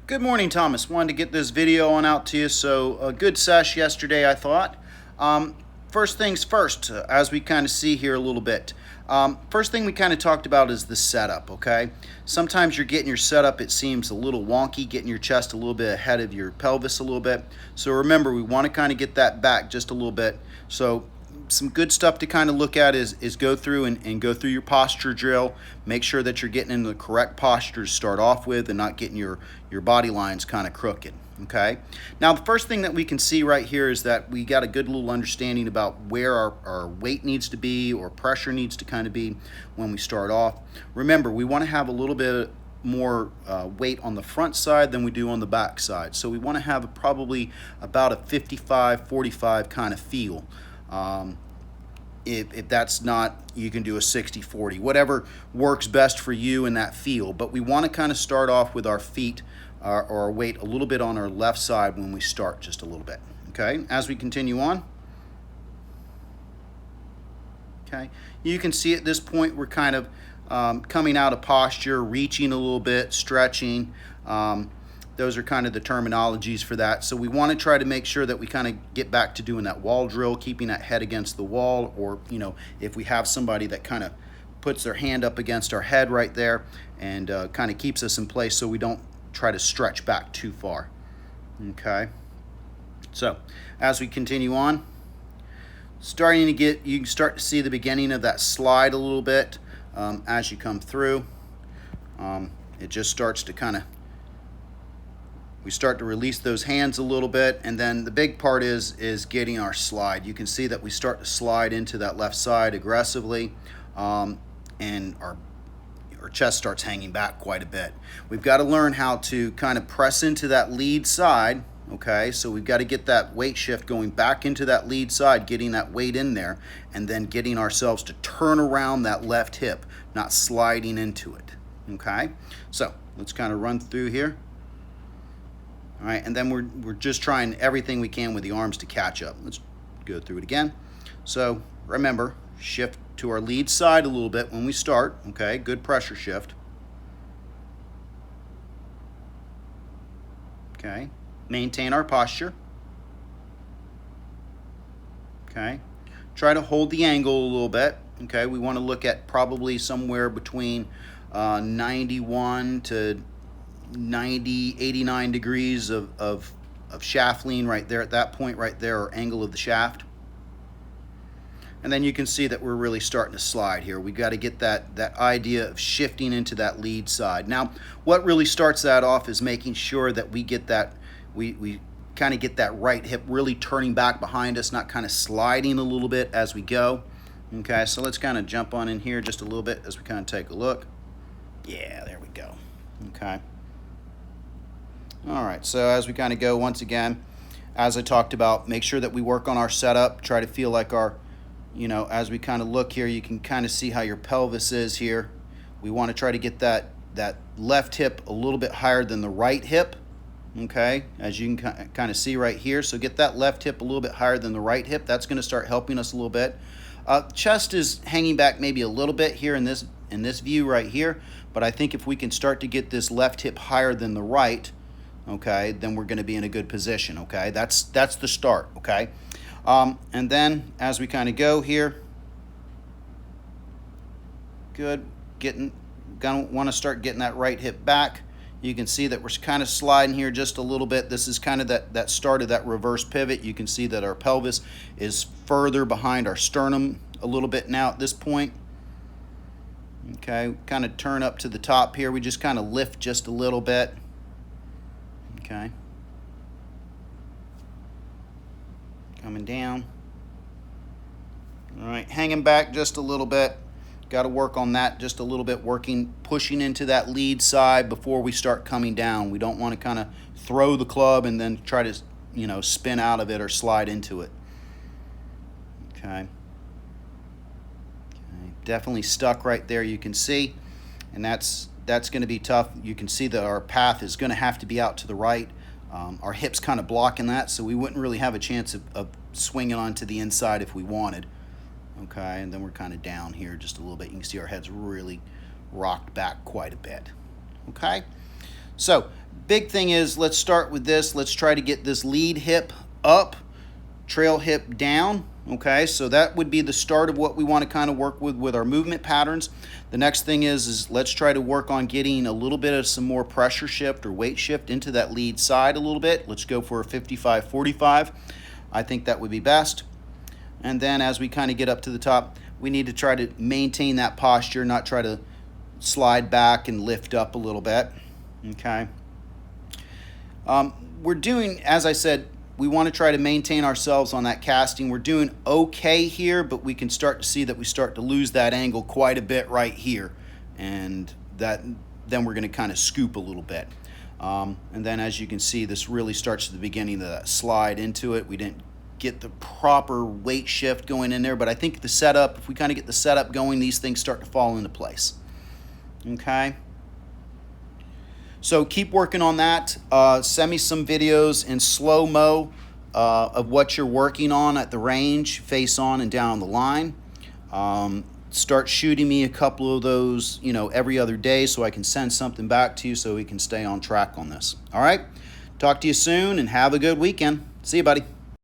Good morning, Thomas. Wanted to get this video on out to you. So a good sesh yesterday, I thought. First things first, as we kind of see here a little bit. First thing we kind of talked about is the setup, okay? Sometimes you're getting your setup, it seems a little wonky, getting your chest a little bit ahead of your pelvis a little bit. So remember, we want to kind of get that back just a little bit. So some good stuff to kind of look at is go through and go through your posture drill. Make sure that you're getting into the correct posture to start off with and not getting your body lines kind of crooked. Okay. Now the first thing that we can see right here is that we got a good little understanding about where our weight needs to be or pressure needs to kind of be when we start off. Remember, we want to have a little bit more weight on the front side than we do on the back side. So we want to have probably about a 55-45 kind of feel. If that's not, you can do a 60-40, whatever works best for you in that feel. But we want to kind of start off with our feet or our weight a little bit on our left side when we start, just a little bit. Okay, as we continue on. Okay, you can see at this point we're kind of coming out of posture, reaching a little bit, stretching. Those are kind of the terminologies for that. So we want to try to make sure that we kind of get back to doing that wall drill, keeping that head against the wall, or, you know, if we have somebody that kind of puts their hand up against our head right there and kind of keeps us in place so we don't try to stretch back too far. Okay. So as we continue on, you can start to see the beginning of that slide a little bit as you come through. It just starts to kind of, we start to release those hands a little bit, and then the big part is getting our slide. You can see that we start to slide into that left side aggressively, and our chest starts hanging back quite a bit. We've got to learn how to kind of press into that lead side, okay? So we've got to get that weight shift going back into that lead side, getting that weight in there, and then getting ourselves to turn around that left hip, not sliding into it, okay? So let's kind of run through here. All right, and then we're just trying everything we can with the arms to catch up. Let's go through it again. So remember, shift to our lead side a little bit when we start, okay? Good pressure shift. Okay, maintain our posture. Okay, try to hold the angle a little bit. Okay, we want to look at probably somewhere between 91 to 90, 89 degrees of shaft lean right there at that point right there, or angle of the shaft. And then you can see that we're really starting to slide here. We got to get that idea of shifting into that lead side. Now, what really starts that off is making sure that we get that, we kind of get that right hip really turning back behind us, not kind of sliding a little bit as we go. Okay, so let's kind of jump on in here just a little bit as we kind of take a look. Yeah, there we go. Okay. All right, so as we kind of go, once again, as I talked about, make sure that we work on our setup, try to feel like our, you know, as we kind of look here, you can kind of see how your pelvis is here. We want to try to get that left hip a little bit higher than the right hip, okay, as you can kind of see right here. So get that left hip a little bit higher than the right hip. That's going to start helping us a little bit. Chest is hanging back maybe a little bit here in this view right here, but I think if we can start to get this left hip higher than the right, okay, then we're going to be in a good position, okay? That's the start, okay? And then as we kind of go here, good, gonna want to start getting that right hip back. You can see that we're kind of sliding here just a little bit. This is kind of that start of that reverse pivot. You can see that our pelvis is further behind our sternum a little bit now at this point. Okay, kind of turn up to the top here. We just kind of lift just a little bit. Okay. Coming down. All right, hanging back just a little bit. Got to work on that just a little bit, pushing into that lead side before we start coming down. We don't want to kind of throw the club and then try to, you know, spin out of it or slide into it. Okay. Definitely stuck right there, you can see, and that's going to be tough. You can see that our path is going to have to be out to the right. Our hips kind of blocking that, so we wouldn't really have a chance of swinging onto the inside if we wanted. Okay, and then we're kind of down here just a little bit. You can see our head's really rocked back quite a bit. Okay, so big thing is, let's start with this. Let's try to get this lead hip up, trail hip down. Okay, so that would be the start of what we want to kind of work with our movement patterns. The next thing is let's try to work on getting a little bit of some more pressure shift or weight shift into that lead side a little bit. Let's go for a 55-45. I think that would be best. And then as we kind of get up to the top, we need to try to maintain that posture, not try to slide back and lift up a little bit. Okay. We're doing, as I said, we want to try to maintain ourselves on that casting. We're doing okay here, but we can start to see that we start to lose that angle quite a bit right here. And then we're going to kind of scoop a little bit. And then as you can see, this really starts at the beginning of that slide into it. We didn't get the proper weight shift going in there, but I think the setup, if we kind of get the setup going, these things start to fall into place. Okay. So keep working on that. Send me some videos in slow-mo of what you're working on at the range, face on and down the line. Start shooting me a couple of those, every other day so I can send something back to you so we can stay on track on this. All right? Talk to you soon and have a good weekend. See you, buddy.